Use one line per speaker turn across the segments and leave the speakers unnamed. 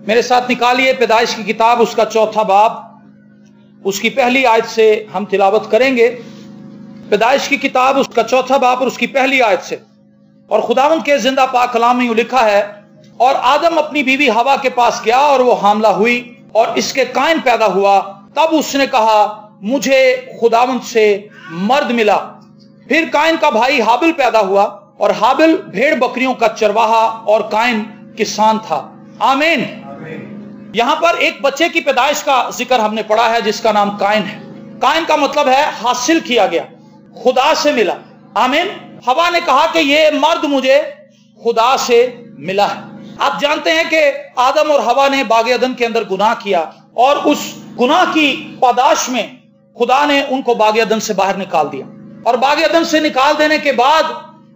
میرے ساتھ نکالیے پیدائش کی کتاب اس کا 4 باب، اس کی پہلی آیت سے ہم تلاوت کریں گے۔ پیدائش کی کتاب اس کا 4 باب اور اس کی پہلی آیت سے۔ اور خداوند کے زندہ پاک کلام میں یوں لکھا ہے، اور آدم اپنی بیوی ہوا کے پاس گیا اور وہ حاملہ ہوئی اور اس کے قائن پیدا ہوا، تب اس نے کہا مجھے خداوند سے مرد ملا۔ پھر قائن کا بھائی حابل پیدا ہوا، اور حابل بھیڑ بکریوں کا چرواہا اور قائن کسان تھا۔ آمین۔ یہاں پر ایک بچے کی پیدائش کا ذکر ہم نے پڑھا ہے جس کا نام قائن ہے۔ قائن کا مطلب ہے حاصل کیا گیا، خدا سے ملا۔ آمین۔ ہوا نے کہا کہ یہ مرد مجھے خدا سے ملا ہے۔ آپ جانتے ہیں کہ آدم اور ہوا نے باغ عدن کے اندر گناہ کیا، اور اس گناہ کی پاداش میں خدا نے ان کو باغ عدن سے باہر نکال دیا، اور باغ عدن سے نکال دینے کے بعد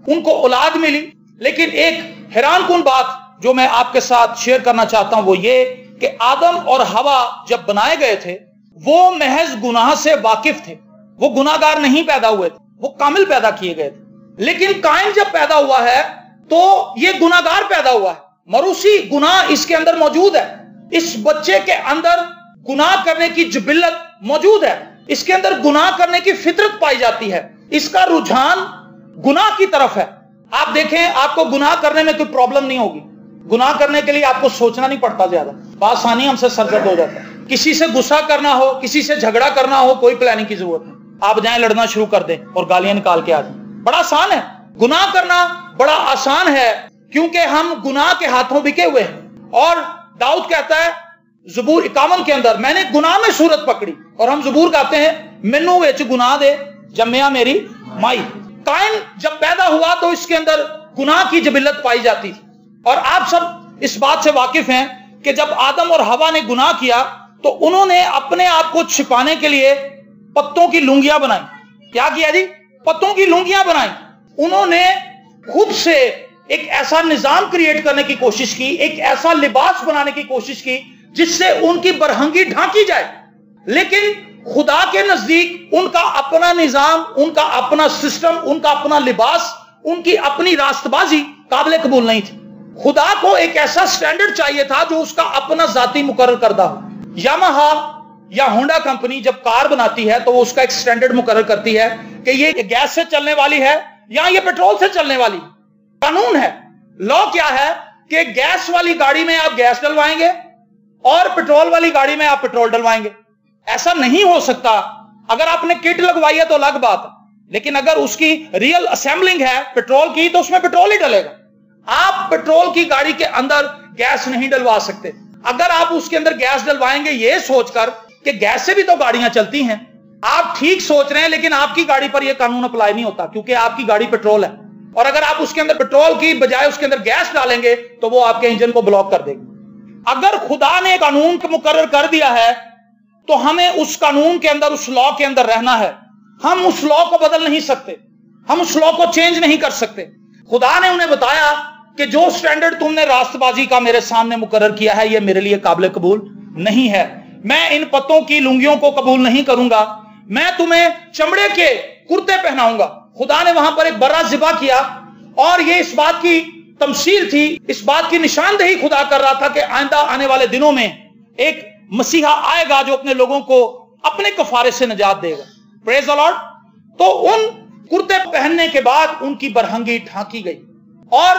ان کو اولاد ملی۔ لیکن ایک حیران کن بات جو میں آپ کے ساتھ شیئر کرنا چاہتا ہوں وہ یہ کہ آدم اور ہوا جب بنائے گئے تھے وہ محض گناہ سے واقف تھے، وہ گناہگار نہیں پیدا ہوئے تھے، وہ کامل پیدا کیے گئے تھے۔ لیکن قائن جب پیدا ہوا ہے تو یہ گناہگار پیدا ہوا ہے، مروسی گناہ اس کے اندر موجود ہے۔ اس بچے کے اندر گناہ کرنے کی جبلت موجود ہے، اس کے اندر گناہ کرنے کی فطرت پائی جاتی ہے، اس کا رجحان گناہ کی طرف ہے۔ آپ دیکھیں، آپ کو گناہ کرنے میں کوئی پرابلم نہیں ہوگی، گناہ کرنے کے لیے آپ کو سوچنا نہیں پڑتا زیادہ، بآسانی ہم سے سرزد ہو جاتا ہے۔ کسی سے غصہ کرنا ہو، کسی سے جھگڑا کرنا ہو، کوئی پلاننگ کی ضرورت نہیں، آپ جائیں لڑنا شروع کر دیں اور گالیاں نکال کے آ جائیں، بڑا آسان ہے۔ گناہ کرنا بڑا آسان ہے کیونکہ ہم گناہ کے ہاتھوں بکے ہوئے ہیں۔ اور داؤد کہتا ہے زبور 51 کے اندر، میں نے گناہ میں صورت پکڑی، اور ہم زبور گاتے ہیں مینوں وچ گناہ دے جمیا میری مائی۔ قائن جب پیدا ہوا تو اس کے اندر گناہ کی جبلت پائی جاتی تھی، اور آپ سب اس بات سے واقف ہیں کہ جب آدم اور ہوا نے گناہ کیا تو انہوں نے اپنے آپ کو چھپانے کے لیے پتوں کی لنگیاں بنائیں۔ کیا کیا جی؟ پتوں کی لنگیاں بنائیں۔ انہوں نے خود سے ایک ایسا نظام کریٹ کرنے کی کوشش کی، ایک ایسا لباس بنانے کی کوشش کی جس سے ان کی برہنگی ڈھانکی جائے، لیکن خدا کے نزدیک ان کا اپنا نظام، ان کا اپنا سسٹم، ان کا اپنا لباس، ان کی اپنی راست بازی قابل قبول نہیں تھی۔ خدا کو ایک ایسا سٹینڈرڈ چاہیے تھا جو اس کا اپنا ذاتی مقرر کردہ ہو۔ یامہا یا ہونڈا کمپنی جب کار بناتی ہے تو وہ اس کا ایک سٹینڈرڈ مقرر کرتی ہے کہ یہ گیس سے چلنے والی ہے یا یہ پیٹرول سے چلنے والی ہے۔ قانون ہے، لا کیا ہے کہ گیس والی گاڑی میں آپ گیس ڈلوائیں گے اور پیٹرول والی گاڑی میں آپ پیٹرول ڈلوائیں گے۔ ایسا نہیں ہو سکتا۔ اگر آپ نے کٹ لگوائی ہے تو الگ بات ہے، لیکن اگر اس کی ریئل اسمبلنگ ہے پیٹرول کی تو اس میں پیٹرول ہی ڈلے گا۔ آپ پیٹرول کی گاڑی کے اندر گیس نہیں ڈلوا سکتے۔ اگر آپ اس کے اندر گیس ڈلوائیں گے یہ سوچ کر کہ گیس سے بھی تو گاڑیاں چلتی ہیں، آپ ٹھیک سوچ رہے ہیں، لیکن آپ کی گاڑی پر یہ قانون اپلائی نہیں ہوتا کیونکہ آپ کی گاڑی پیٹرول ہے، اور اگر آپ اس کے اندر پیٹرول کی بجائے اس کے اندر گیس ڈالیں گے تو وہ آپ کے انجن کو بلاک کر دے گی۔ اگر خدا نے قانون کو مقرر کر دیا ہے تو ہمیں اس قانون کے اندر، اس لا کے اندر رہنا ہے۔ ہم اس لا کو بدل نہیں سکتے، ہم اس لا کو چینج نہیں کر سکتے۔ خدا نے انہیں بتایا کہ جو سٹینڈرڈ تم نے راست بازی کا میرے سامنے مقرر کیا ہے یہ میرے لیے قابل قبول نہیں ہے، میں ان پتوں کی لنگیوں کو قبول نہیں کروں گا، میں تمہیں چمڑے کے کرتے پہناؤں گا۔ خدا نے وہاں پر ایک برا ذبح کیا، اور یہ اس بات کی تمثیل تھی، اس بات کی نشاندہی خدا کر رہا تھا کہ آئندہ آنے والے دنوں میں ایک مسیحا آئے گا جو اپنے لوگوں کو اپنے کفارے سے نجات دے گا۔ پریز دی لارڈ۔ تو ان کرتے پہننے کے بعد ان کی برہنگی ڈھانکی گئی، اور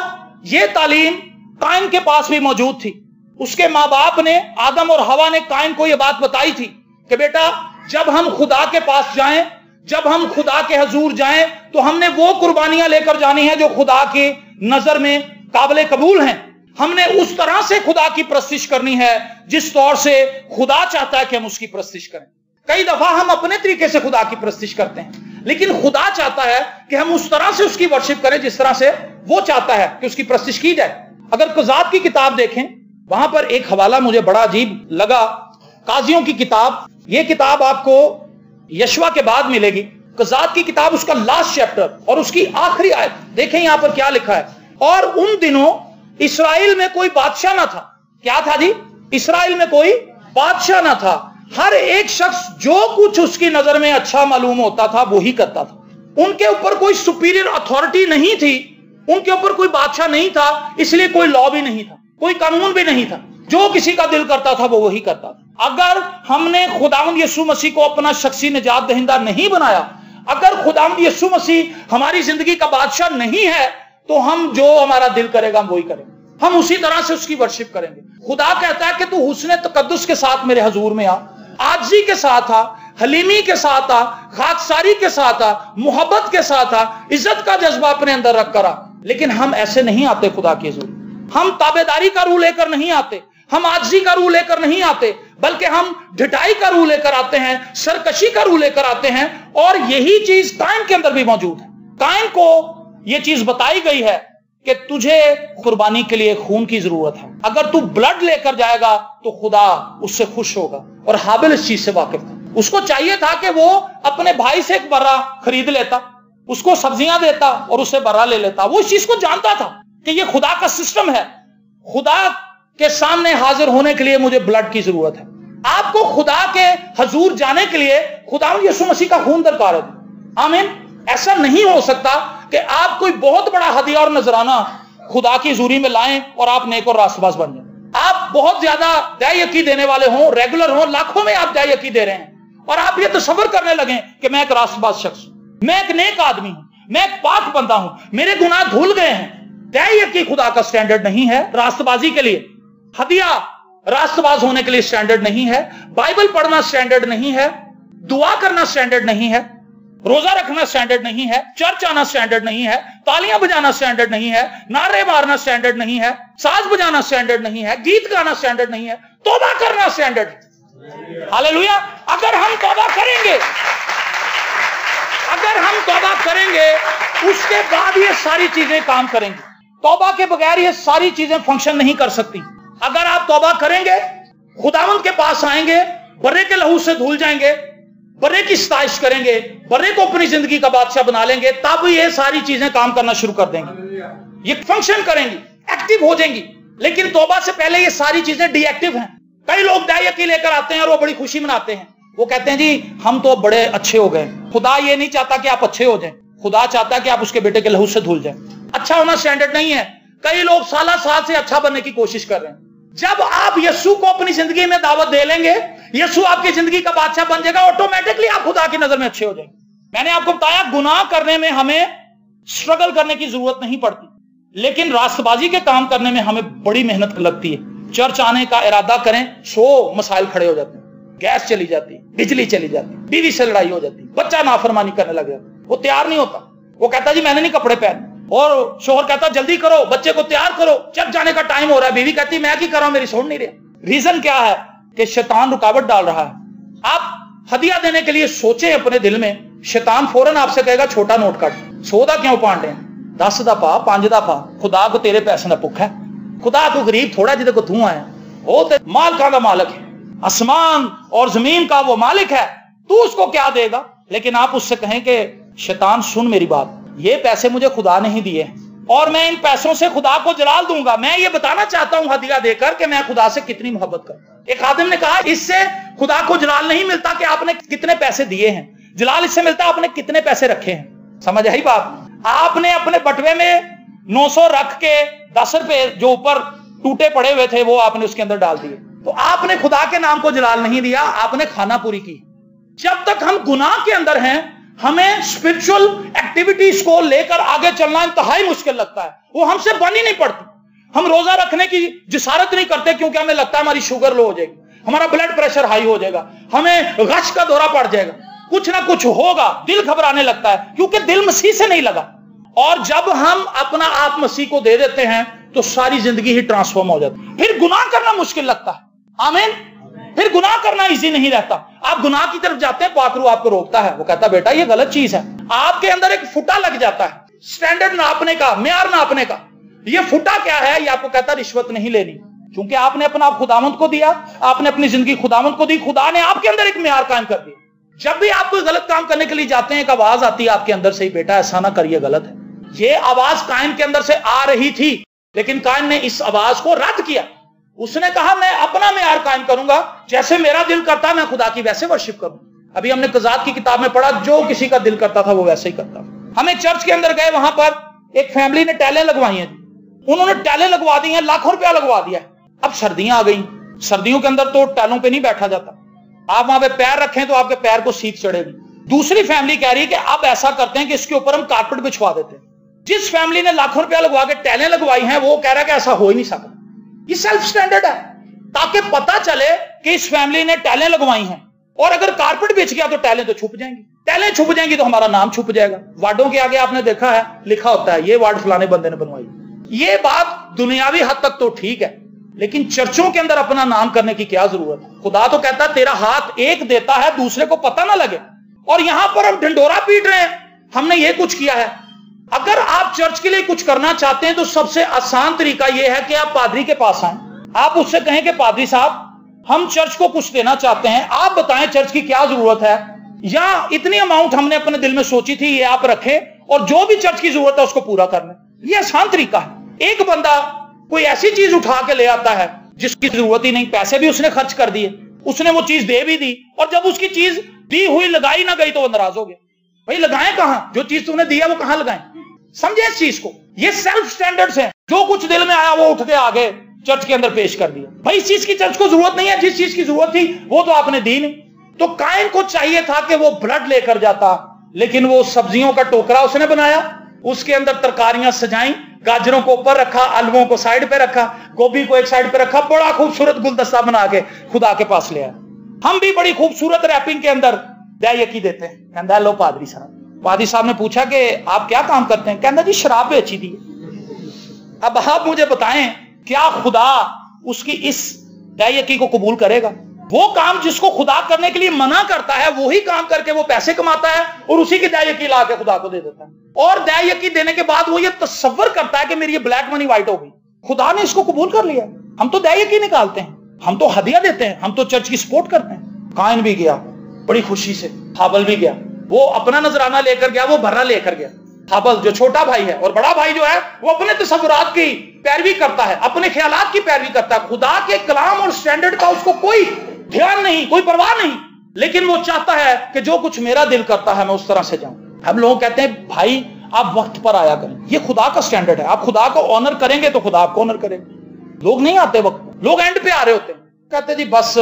یہ تعلیم قائن کے پاس بھی موجود تھی۔ اس کے ماں باپ نے، آدم اور ہوا نے قائن کو یہ بات بتائی تھی کہ بیٹا جب ہم خدا کے پاس جائیں، جب ہم خدا کے حضور جائیں تو ہم نے وہ قربانیاں لے کر جانی ہیں جو خدا کی نظر میں قابل قبول ہیں۔ ہم نے اس طرح سے خدا کی پرستش کرنی ہے جس طور سے خدا چاہتا ہے کہ ہم اس کی پرستش کریں۔ کئی دفعہ ہم اپنے طریقے سے خدا کی پرستش کرتے ہیں، لیکن خدا چاہتا ہے کہ ہم اس طرح سے اس کی ورشپ کریں جس طرح سے وہ چاہتا ہے کہ اس کی پرستش کی جائے۔ اگر قضات کی کتاب دیکھیں، وہاں پر ایک حوالہ مجھے بڑا عجیب لگا، قاضیوں کی کتاب۔ یہ کتاب آپ کو یشوا کے بعد ملے گی، قضات کی کتاب، اس کا لاسٹ چیپٹر اور اس کی آخری آیت دیکھیں یہاں پر کیا لکھا ہے۔ اور ان دنوں اسرائیل میں کوئی بادشاہ نہ تھا۔ کیا تھا جی؟ اسرائیل میں کوئی بادشاہ نہ تھا، ہر ایک شخص جو کچھ اس کی نظر میں اچھا معلوم ہوتا تھا وہی کرتا تھا۔ ان کے اوپر کوئی سپیریئر اتھارٹی نہیں تھی، ان کے اوپر کوئی بادشاہ نہیں تھا، اس لیے کوئی لا بھی نہیں تھا، کوئی قانون بھی نہیں تھا۔ जो किसी का दिल करता था वो वही करता था। अगर हमने खुदावंद यीशु मसीह को अपना शख्सी निजात दहिंदा नहीं बनाया, अगर खुदावंद यीशु मसीह हमारी जिंदगी का बादशाह नहीं है, तो हम जो हमारा दिल करेगा हम वही करेंगे, हम उसी तरह से उसकी वर्शिप करेंगे। खुदा कहता है कि तू हुस्न तकद्दुस के साथ मेरे हजूर में आ, आजी के साथ आ, हलीमी के साथ आ, खाकसारी के साथ आ, मोहब्बत के साथ आ, इज्जत का जज्बा अपने अंदर रख कर आ। लेकिन हम ऐसे नहीं आते खुदा की हजूर, हम ताबेदारी का रूह लेकर नहीं आते, हम आजी का रूह लेकर नहीं आते, बल्कि हम ढिठाई का रूह लेकर आते हैं, सरकशी का रूह लेकर आते हैं। और यही चीज कायन के अंदर भी मौजूद है। कायन को यह चीज बताई गई है कि तुझे कुर्बानी के लिए खून की जरूरत है, अगर तू ब्लड लेकर जाएगा तो खुदा उससे खुश होगा। और हाबिल इस चीज से वाकिफ था, उसको चाहिए था कि वो अपने भाई से एक बर्रा खरीद लेता, उसको सब्जियां देता और उससे बर्रा ले लेता। वो इस चीज को जानता था कि ये खुदा का सिस्टम है, खुदा के सामने हाजिर होने के लिए मुझे ब्लड की जरूरत है। आपको खुदा के हजूर जाने के लिए खुदा यीशु मसीह का खून दरकार है। आमीन। ऐसा नहीं हो सकता कि आप कोई बहुत बड़ा हदिया और नजराना खुदा की हजूरी में लाएं और आप नेक और रास्तबाज बन जाएं। आप बहुत ज्यादा दया यकी देने वाले हों, रेगुलर हों, लाखों में आप दया यकी दे रहे हैं और आप ये तसव्वुर करने लगे कि मैं एक रास्तबाज शख्स हूं, मैं एक नेक आदमी हूं, मैं एक पाक बंदा हूं, मेरे गुनाह धुल गए हैं। दया यकी खुदा का स्टैंडर्ड नहीं है रास्तबाजी के लिए, हदिया रास्तबाज होने के लिए स्टैंडर्ड नहीं है, बाइबल पढ़ना स्टैंडर्ड नहीं है, दुआ करना स्टैंडर्ड नहीं है, रोजा रखना स्टैंडर्ड नहीं है, चर्च आना स्टैंडर्ड नहीं है, तालियां बजाना स्टैंडर्ड नहीं है, नारे मारना स्टैंडर्ड नहीं है, साज बजाना स्टैंडर्ड नहीं है, गीत गाना स्टैंडर्ड नहीं है, तौबा करना स्टैंडर्ड है। हालेलुया। अगर हम तौबा करेंगे, अगर हम तौबा करेंगे, उसके बाद ये सारी चीजें काम करेंगी। तौबा के बगैर ये सारी चीजें फंक्शन नहीं कर सकती। अगर आप तौबा करेंगे, खुदावंद के पास आएंगे, बर्रे के लहू से धुल जाएंगे, बर्रे की सताइश करेंगे, बर्रे को अपनी जिंदगी का बादशाह बना लेंगे, तब ये सारी चीजें काम करना शुरू कर देंगी, ये फंक्शन करेंगी, एक्टिव हो जाएंगी। लेकिन तौबा से पहले ये सारी चीजें डीएक्टिव हैं। कई लोग दायकी लेकर आते हैं और वो बड़ी खुशी मनाते हैं, वो कहते हैं जी हम तो बड़े अच्छे हो गए। खुदा ये नहीं चाहता कि आप अच्छे हो जाएं, खुदा चाहता है कि आप उसके बेटे के लहू से धुल जाएं। अच्छा होना स्टैंडर्ड नहीं है। कई लोग साल से अच्छा बनने की कोशिश कर रहे हैं। जब आप यीशु को अपनी जिंदगी में दावत दे लेंगे, यीशु आपकी जिंदगी का बादशाह बन जाएगा, ऑटोमेटिकली आप खुदा की नजर में अच्छे हो जाएंगे। मैंने आपको बताया गुनाह करने में हमें स्ट्रगल करने की जरूरत नहीं पड़ती, लेकिन रास्तबाजी के काम करने में हमें बड़ी मेहनत लगती है। चर्च आने का इरादा करें, 100 मसाइल खड़े हो जाते हैं, गैस चली जाती, बिजली चली जाती, बीवी से लड़ाई हो जाती, बच्चा नाफरमानी करने लग जाता, वो तैयार नहीं होता, वो कहता जी मैंने नहीं कपड़े पहने, और शोहर कहता जल्दी करो, बच्चे को तैयार करो, चर्च जाने का टाइम हो रहा है, बीवी कहती मैं क्या कर रहा हूं, मेरी सुन नहीं रही। रीजन क्या है कि शैतान रुकावट डाल रहा है। आप हदिया देने के लिए सोचे अपने दिल में, शैतान फौरन आपसे कहेगा छोटा नोट काट, 100 दा क्यों पांडे, 10 दा पा, 5 दा पा, खुदा को तेरे पैसे ना भुख है, खुदा को गरीब थोड़ा जिदे को तू आया, वो तो मालिका का मालिक है, आसमान और जमीन का वो मालिक है, तू उसको क्या देगा। लेकिन आप उससे कहें कि शैतान सुन मेरी बात, ये पैसे मुझे खुदा नहीं दिए और मैं इन पैसों से खुदा को जलाल दूंगा। मैं ये बताना चाहता हूं हदिया देकर कि मैं खुदा से कितनी मोहब्बत करता। एक आदम ने कहा इससे खुदा को जलाल नहीं मिलता कि आपने कितने पैसे दिए हैं, जलाल इससे मिलता आपने कितने पैसे रखे हैं। समझ आई बात। आपने अपने बटवे में 900 रख के 10 रुपए जो ऊपर टूटे पड़े हुए थे वो आपने उसके अंदर डाल दिए, तो आपने खुदा के नाम को जलाल नहीं दिया, आपने खाना पूरी की। जब तक हम गुनाह के अंदर हैं, हमें स्पिरिचुअल एक्टिविटीज को लेकर आगे चलना इंतहाई मुश्किल लगता है, वो हमसे बन ही नहीं पड़ती। हम रोजा रखने की जिसारत नहीं करते क्योंकि हमें लगता है हमारी शुगर लो हो जाएगी, हमारा ब्लड प्रेशर हाई हो जाएगा, हमें गश का दौरा पड़ जाएगा, कुछ ना कुछ होगा, दिल घबराने लगता है क्योंकि दिल मसीह से नहीं लगा। और जब हम अपना आप मसीह को दे देते हैं तो सारी जिंदगी ही ट्रांसफॉर्म हो जाती है। फिर गुनाह करना मुश्किल लगता है। आमीन। फिर गुनाह करना इजी नहीं रहता। आप गुनाह की तरफ जाते हैं, पाकरू आपको रोकता है, वो कहता है बेटा ये गलत चीज है। आपके अंदर एक फुटा लग जाता है स्टैंडर्ड नापने का, म्यार नापने का। ये फुटा क्या है, ये आपको कहता है रिश्वत नहीं लेनी, क्योंकि आपने अपना आप खुदावंद को दिया, आपने अपनी जिंदगी खुदावंद को दी, खुदा ने आपके अंदर एक म्यार कायम कर दिया। जब भी आप कोई गलत काम करने के लिए जाते हैं, एक आवाज आती है आपके अंदर से, बेटा ऐसा ना करिए, गलत है। ये आवाज कायन के अंदर से आ रही थी, लेकिन कायन ने इस आवाज को रद्द किया। उसने कहा मैं अपना म्यार कायम करूंगा, जैसे मेरा दिल करता मैं खुदा की वैसे वर्शिप करूं। अभी हमने कज़ात की किताब में पढ़ा, जो किसी का दिल करता था वो वैसे ही करता। हमें चर्च के अंदर गए, वहां पर एक फैमिली ने टैलें लगवाई हैं, उन्होंने टैलें लगवा दी हैं, लाखों रुपया लगवा दिया। अब सर्दियां आ गई, सर्दियों के अंदर तो टालों पे नहीं बैठा जाता, आप वहां पे पैर रखें तो आपके पैर को सीख चढ़ेगी। दूसरी फैमिली कह रही है कि अब ऐसा करते हैं कि इसके ऊपर हम कारपेट बिछवा देते हैं। जिस फैमिली ने लाखों रुपया लगवा के टैलें लगवाई हैं वो कह रहा है कि ऐसा हो ही नहीं सकता। ये सेल्फ स्टैंडर्ड है, ताकि पता चले कि इस फैमिली ने टैलें लगवाई हैं, और अगर कारपेट बिछ गया तो टैलें तो छुप जाएंगी, टैलें छुप जाएंगी तो हमारा नाम छुप जाएगा। वार्डों के आगे आपने देखा है लिखा होता है ये वार्ड फलाने बंदे ने बनवाई। ये बात दुनियावी हद तक तो ठीक है, लेकिन चर्चों के अंदर अपना नाम करने की क्या जरूरत है? खुदा तो कहता है तेरा हाथ एक देता है दूसरे को पता ना लगे, और यहां पर हम ढिंडोरा पीट रहे हैं हमने ये कुछ किया है। अगर आप चर्च के लिए कुछ करना चाहते हैं तो सबसे आसान तरीका यह है कि आप पादरी के पास आए, आप उससे कहें कि पादरी साहब हम चर्च को कुछ देना चाहते हैं, आप बताएं चर्च की क्या जरूरत है, या इतनी अमाउंट हमने अपने दिल में सोची थी ये आप रखें, और जो भी चर्च की जरूरत है उसको पूरा करना। ये आसान तरीका है। एक बंदा कोई ऐसी चीज उठा के ले आता है जिसकी जरूरत ही नहीं, पैसे भी उसने खर्च कर दिए, उसने वो चीज दे भी दी, और जब उसकी चीज दी हुई लगाई ना गई तो वो नाराज हो गया। भाई लगाएं कहां, जो चीज तुमने दी है वो कहां लगाएं? समझे इस चीज को? ये सेल्फ स्टैंडर्ड्स हैं, जो कुछ दिल में आया वो उठ के आगे चर्च के अंदर पेश कर दिया। भाई इस चीज की चर्च को जरूरत नहीं है, जिस चीज की जरूरत थी वो तो आपने दी नहीं। तो काइन को चाहिए था कि वो ब्लड लेकर जाता, लेकिन वो सब्जियों का टोकरा उसने बनाया, उसके अंदर तरकारियां सजाई, गाजरों को ऊपर रखा, आलुओं को साइड पे रखा, गोभी को एक साइड पे रखा, बड़ा खूबसूरत गुलदस्ता बना के खुदा के पास ले आया। हम भी बड़ी खूबसूरत रैपिंग के अंदर दयायकी देते हैं। कहता लो पादरी साहब, पादरी साहब ने पूछा कि आप क्या काम करते हैं? कहता जी शराब बेची थी। अब आप मुझे बताएं क्या खुदा उसकी इस दयायकी को कबूल करेगा? वो काम जिसको खुदा करने के लिए मना करता है वही काम करके वो पैसे कमाता है और उसी की दयायकी ला के खुदा को दे देता है, और दयायकी देने के बाद वो ये तसव्वुर करता है कि मेरी ये ब्लैक मनी व्हाइट हो गई। खुदा ने इसको कबूल कर लिया। हम तो दयायकी निकालते हैं, हम तो हदिया देते हैं, हम तो चर्च की सपोर्ट करते हैं। काइन भी गया बड़ी खुशी से, हाबल भी गया, वो अपना नजराना लेकर गया, वो भरा लेकर गया। हाबल जो छोटा भाई है, और बड़ा भाई जो है वो अपने तसव्वुरात की पैरवी करता है, अपने ख्यालात की पैरवी करता है। खुदा के कलाम और स्टैंडर्ड का उसको कोई ध्यान नहीं, कोई परवाह नहीं, लेकिन वो चाहता है कि जो कुछ मेरा दिल करता है मैं उस तरह से जाऊं। हम लोग कहते हैं भाई आप वक्त पर आया करें, ये खुदा का स्टैंडर्ड है। आप खुदा को ऑनर करेंगे तो खुदा आपको ऑनर करेंगे। लोग नहीं आते वक्त पर, लोग एंड पे आ रहे होते हैं, कहते जी बस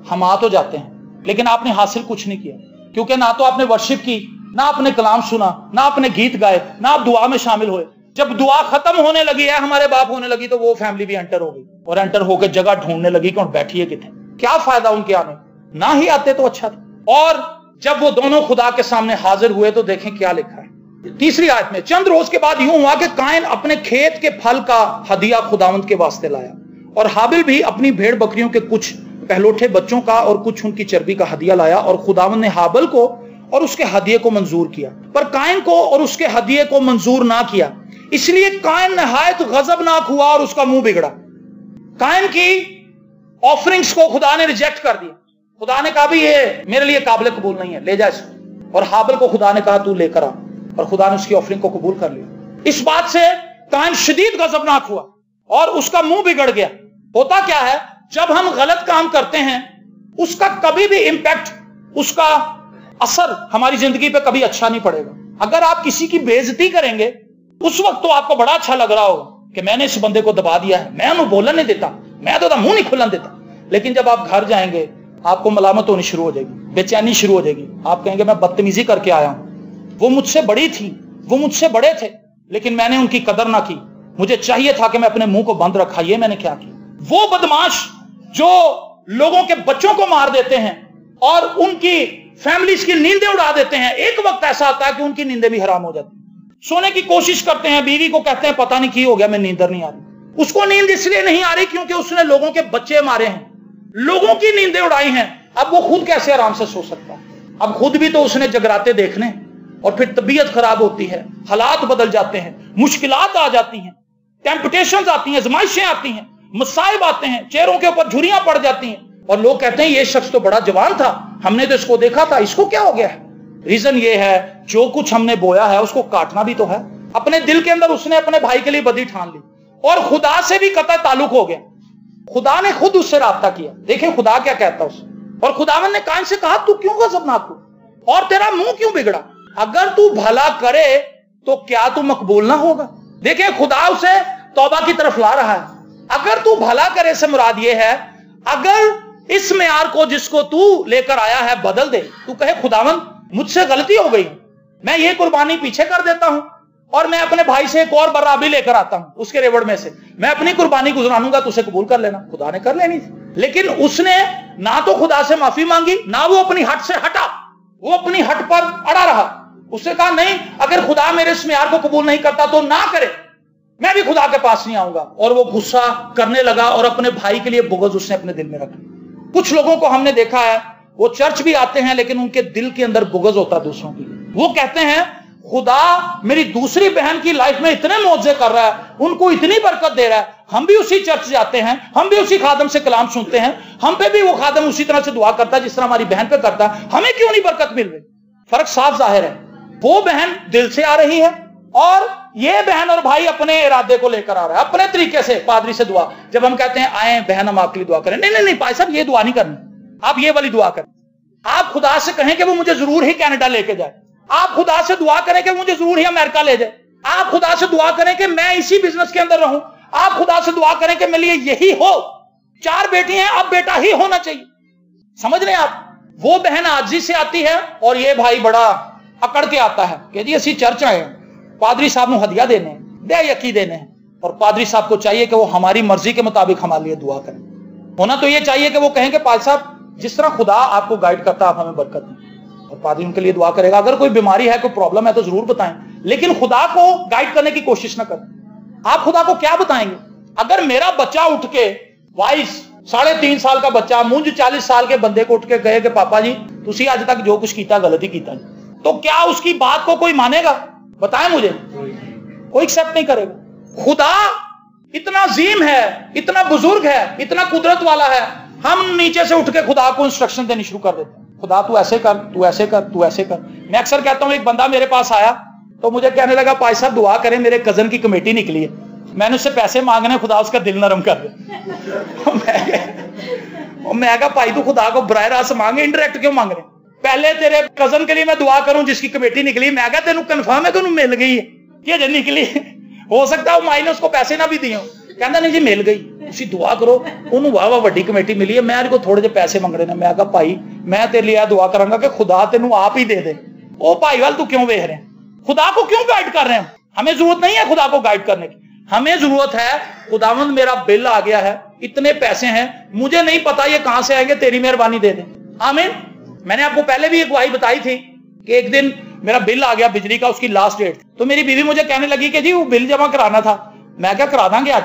हम आ तो जाते हैं, लेकिन आपने हासिल कुछ नहीं किया, क्योंकि ना तो आपने वर्शिप की, ना आपने कलाम सुना, ना आपने गीत गाए, ना आप दुआ में शामिल हुए। जब दुआ खत्म होने लगी है, हमारे बाप होने लगी, तो वो फैमिली भी एंटर हो गई, और एंटर होकर जगह ढूंढने लगी कौन बैठी है कितने, क्या फायदा उनके आने, ना ही आते तो अच्छा था। और जब वो दोनों खुदा के सामने हाजिर हुए तो देखें क्या लिखा है तीसरी आयत में। चंद रोज के बाद यूं हुआ कि काइन अपने खेत के फल का हदिया खुदावंद के वास्ते लाया, और हाबिल भी अपनी भेड़ बकरियों के कुछ पहलोठे बच्चों का और कुछ उनकी चर्बी का हदिया लाया, और खुदावंद ने हाबिल को और उसके हदिये को मंजूर किया, पर काइन को और उसके हदिये को मंजूर ना किया। इसलिए काइन नहायत गजबनाक हुआ और उसका मुंह बिगड़ा। काइन की ऑफरिंग्स को खुदा ने रिजेक्ट कर दिया। खुदा ने कहा भी ये मेरे लिए काबिल कबूल नहीं है, ले जा इसको। और हाबिल को खुदा ने कहा तू लेकर आ, और खुदा ने उसकी ऑफरिंग को कबूल कर लिया। इस बात से काइन शदीद गजबनाक हुआ और उसका मुंह बिगड़ गया। होता क्या है, जब हम गलत काम करते हैं उसका कभी भी इंपैक्ट, उसका असर हमारी जिंदगी पे कभी अच्छा नहीं पड़ेगा। अगर आप किसी की बेइज्जती करेंगे उस वक्त तो आपको बड़ा अच्छा लग रहा होगा कि मैंने इस बंदे को दबा दिया है, मैं उन्हें बोलने नहीं देता, मैं तो मुंह नहीं खुलन देता। लेकिन जब आप घर जाएंगे आपको मलामत होनी शुरू हो जाएगी, बेचैनी शुरू हो जाएगी। आप कहेंगे मैं बदतमीजी करके आया हूं, वो मुझसे बड़ी थी, वो मुझसे बड़े थे, लेकिन मैंने उनकी कदर ना की, मुझे चाहिए था कि मैं अपने मुंह को बंद रखा, ये मैंने क्या किया। वो बदमाश जो लोगों के बच्चों को मार देते हैं और उनकी फैमिलीज की नींदें उड़ा देते हैं, एक वक्त ऐसा आता है कि उनकी नींदें भी हराम हो जाती हैं। सोने की कोशिश करते हैं, बीवी को कहते हैं पता नहीं की हो गया, मैं नींदर नहीं आ रही। उसको नींद इसलिए नहीं आ रही क्योंकि उसने लोगों के बच्चे मारे हैं, लोगों की नींदें उड़ाई हैं। अब वो खुद कैसे आराम से सो सकता है? अब खुद भी तो उसने जगराते देखने, और फिर तबीयत खराब होती है, हालात बदल जाते हैं, मुश्किलात आ जाती हैं, टेम्पटेशंस आती हैं, आजमाइशें आती हैं, मसाइब आते हैं, चेहरों के ऊपर झुर्रियां पड़ जाती हैं, और लोग कहते हैं ये शख्स तो बड़ा जवान था, हमने तो इसको देखा था, इसको क्या हो गया है? रीजन ये है जो कुछ हमने बोया है उसको काटना भी तो है। अपने दिल के अंदर उसने अपने भाई के लिए बदी ठान ली और खुदा से भी कतई ताल्लुक हो गया। खुदा ने खुद उससे राब्ता किया। देखें खुदा क्या कहता उसे। और खुदावन ने काइन से कहा तू क्यों गजबनाक हो और तेरा मुंह क्यों बिगड़ा? अगर तू भला करे तो क्या तू मकबूल ना होगा? देखिए खुदा उसे तौबा की तरफ ला रहा है। अगर तू भला करे से मुराद ये है, अगर इस मेयार को जिसको तू लेकर आया है बदल दे, तू कहे खुदावन मुझसे गलती हो गई, मैं ये कुर्बानी पीछे कर देता हूं और मैं अपने भाई से एक और बराबरी लेकर आता हूं, उसके रेवड़ में से मैं अपनी कुर्बानी गुजरानूंगा, तुझे कबूल कर लेना। खुदा ने कर लेनी थी, लेकिन उसने ना तो खुदा से माफी मांगी, ना वो अपनी हट से हटा, वो अपनी हट पर अड़ा रहा। उसने कहा नहीं, अगर खुदा मेरे इस मेयार को कबूल नहीं करता तो ना करे, मैं भी खुदा के पास नहीं आऊंगा। और वो गुस्सा करने लगा और अपने भाई के लिए बुग़्ज़ उसने अपने दिल में रखा। कुछ लोगों को हमने देखा है, वो चर्च भी आते हैं लेकिन उनके दिल के अंदर बुग़्ज़ होता है दूसरों के लिए। वो कहते हैं खुदा मेरी दूसरी बहन की लाइफ में इतने मौजे कर रहा है, उनको इतनी बरकत दे रहा है, हम भी उसी चर्च जाते हैं, हम भी उसी खादम से कलाम सुनते हैं, हम पे भी वो खादम उसी तरह से दुआ करता है जिस तरह हमारी बहन पे करता है, हमें क्यों नहीं बरकत मिल रही? फर्क साफ जाहिर है, वो बहन दिल से आ रही है और ये बहन और भाई अपने इरादे को लेकर आ रहा है, अपने तरीके से पादरी से दुआ। जब हम कहते हैं आए बहन हम आपके लिए दुआ करें, नहीं नहीं नहीं भाई साहब ये दुआ नहीं करनी, आप ये वाली दुआ करें। आप खुदा से कहें कि वो मुझे जरूर ही कनाडा लेके जाए, आप खुदा से दुआ करें कि मुझे जरूर ही अमेरिका ले जाए, आप खुदा से दुआ करें कि मैं इसी बिजनेस के अंदर रहूं, आप खुदा से दुआ करें कि मेरे लिए यही हो, 4 बेटी हैं अब बेटा ही होना चाहिए। समझ रहे हैं आप? वो बहन आजी से आती है और ये भाई बड़ा अकड़ के आता है कि जी असी चर्च आए, पादरी साहब को हदिया देने दे यकी देने, और पादरी साहब को चाहिए कि वो हमारी मर्जी के मुताबिक हमारे लिए दुआ करें। होना तो ये चाहिए कि वो कहें कि पादरी साहब जिस तरह खुदा आपको गाइड करता आप हमें बरकत दें, और पादरी उनके लिए दुआ करेगा। अगर कोई बीमारी है, कोई प्रॉब्लम है तो जरूर बताएं, लेकिन खुदा को गाइड करने की कोशिश ना करें। आप खुदा को क्या बताएंगे? अगर मेरा बच्चा उठ के वाइस 3.5 साल का बच्चा मुंज 40 साल के बंदे को उठ के कहे कि पापा जी तुसी आज तक जो कुछ किया गलत ही किया, तो क्या उसकी बात को कोई मानेगा? बताएं मुझे, कोई एक्सेप्ट नहीं करेगा। खुदा इतना अजीम है, इतना बुजुर्ग है, इतना कुदरत वाला है, हम नीचे से उठ के खुदा को इंस्ट्रक्शन देनी शुरू कर देते हैं। खुदा तू ऐसे कर, तू ऐसे कर, तू ऐसे कर। मैं अक्सर कहता हूं, एक बंदा मेरे पास आया तो मुझे कहने लगा भाई साहब दुआ करें, मेरे कजन की कमेटी निकली है, मैंने उससे पैसे मांगने, खुदा उसका दिल नरम कर दे। मैं कहा भाई तू खुदा को बराह रास्त मांगे, इंडायरेक्ट क्यों मांग रहे? पहले तेरे कजन के लिए मैं दुआ करूं जिसकी कमेटी निकली, मैं कहा तेन कन्फर्म है कि उन्हें मिल गई है कि अजे निकली? हो सकता है माई ने उसको पैसे ना भी दिए, कहना नहीं जी मिल गई, उसी दुआ करो, उन्होंने वाह वाह वड्डी कमेटी मिली है, मैं को थोड़े जे पैसे मंगने ने। मैं कहा भाई मैं तेरे लिए दुआ करांगा कि खुदा तेनू आप ही दे दे। ओ भाई वाल तू क्यों वेख रहे हैं? खुदा को क्यों गाइड कर रहे हैं? हमें जरूरत नहीं है खुदा को गाइड करने की, हमें जरूरत है खुदावंद मेरा बिल आ गया है, इतने पैसे हैं, मुझे नहीं पता ये कहां से आएंगे, तेरी मेहरबानी दे दे। आमीन। मैंने आपको पहले भी एक गवाही बताई थी कि एक दिन मेरा बिल आ गया बिजली का, उसकी लास्ट डेट, तो मेरी बीवी मुझे कहने लगी कि जी वो बिल जमा कराना था। मैं क्या करा देंगे आज,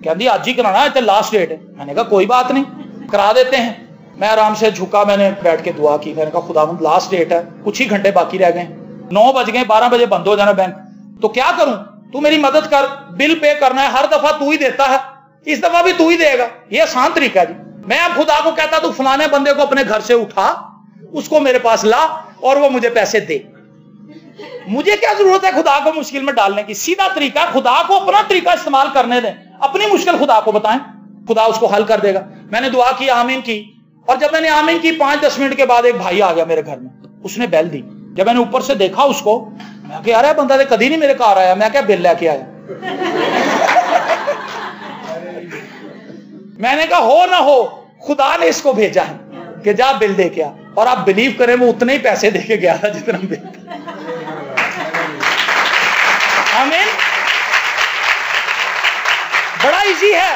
कहती आज ही कराना है, लास्ट डेट है। मैंने कहा कोई बात नहीं करा देते हैं। मैं आराम से झुका, मैंने बैठ के दुआ की, मैंने कहा खुदावंद लास्ट डेट है, कुछ ही घंटे बाकी रह गए, 9 बज गए, 12 बजे बंद हो जाना बैंक, तो क्या करूं? तू मेरी मदद कर, बिल पे करना है, हर दफा तू ही देता है, इस दफा भी तू ही देगा, ये आसान तरीका है जी। मैं अब खुदा को कहता तू फलाने बंदे को अपने घर से उठा, उसको मेरे पास ला और वो मुझे पैसे दे। मुझे क्या जरूरत है खुदा को मुश्किल में डालने की? सीधा तरीका, खुदा को अपना तरीका इस्तेमाल करने दें, अपनी मुश्किल खुदा को बताएं, खुदा उसको हल कर देगा। मैंने दुआ की, आमीन की, और जब मैंने आमीन की 5-10 मिनट के बाद एक भाई आ गया मेरे घर में, उसने बेल दी। जब मैंने ऊपर से देखा उसको, मैं क्या यार बंदा कभी नहीं मेरे घर आया, मैं क्या बिल लेके आया? मैंने कहा हो ना हो खुदा ने इसको भेजा है कि जा बिल दे के आ, और आप बिलीव करें वो उतने ही पैसे दे के गया था जितना बिल था। आमीन। बड़ा इजी है,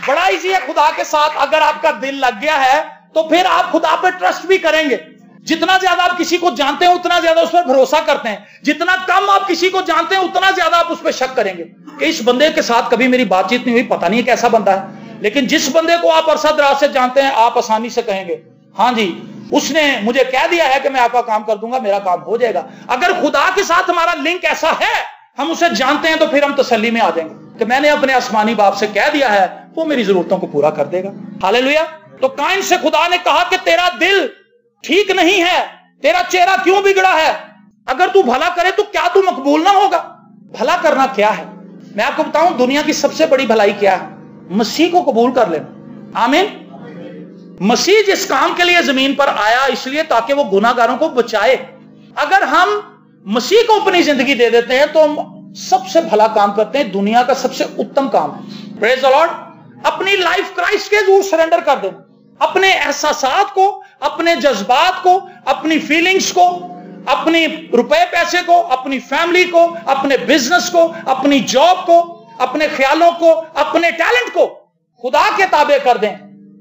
बड़ा इजी है खुदा के साथ। अगर आपका दिल लग गया है तो फिर आप खुदा पे ट्रस्ट भी करेंगे। जितना ज्यादा आप किसी को जानते हैं उतना ज्यादा उस पर भरोसा करते हैं, जितना कम आप किसी को जानते हैं उतना ज्यादा आप उस पर शक करेंगे कि इस बंदे के साथ कभी मेरी बातचीत नहीं हुई, पता नहीं कैसा बंदा है। लेकिन जिस बंदे को आप अरसा दराज से जानते हैं, आप आसानी से कहेंगे हाँ जी उसने मुझे कह दिया है कि मैं आपका काम कर दूंगा, मेरा काम हो जाएगा। अगर खुदा के साथ हमारा लिंक ऐसा है, हम उसे जानते हैं, तो फिर हम तसल्ली में आ जाएंगे कि मैंने अपने आसमानी बाप से कह दिया है, वो मेरी जरूरतों को पूरा कर देगा। हालेलुया। तो काइन से खुदा ने कहा कि तेरा दिल ठीक नहीं है, तेरा चेहरा क्यों बिगड़ा है? अगर तू भला करे तो क्या तू मकबूल ना होगा? भला करना क्या है? मैं आपको बताऊं दुनिया की सबसे बड़ी भलाई क्या है? मसीह को कबूल कर लेना। आमीन। मसीह जिस काम के लिए जमीन पर आया इसलिए ताकि वो गुनाहगारों को बचाए। अगर हम मसीह को अपनी जिंदगी दे देते हैं तो हम सबसे भला काम करते हैं, दुनिया का सबसे उत्तम काम है। Praise the Lord. اپنی لائف کرائسٹ کے حضور سرنڈر کر دینا. اپنے احساسات کو، اپنے جذبات کو، اپنی فیلنگز کو، اپنی روپے پیسے کو، اپنی فیملی کو، اپنے بزنس کو، اپنی جاب کو، اپنے خیالوں کو، اپنے ٹیلنٹ کو خدا کے تابع کر دیں.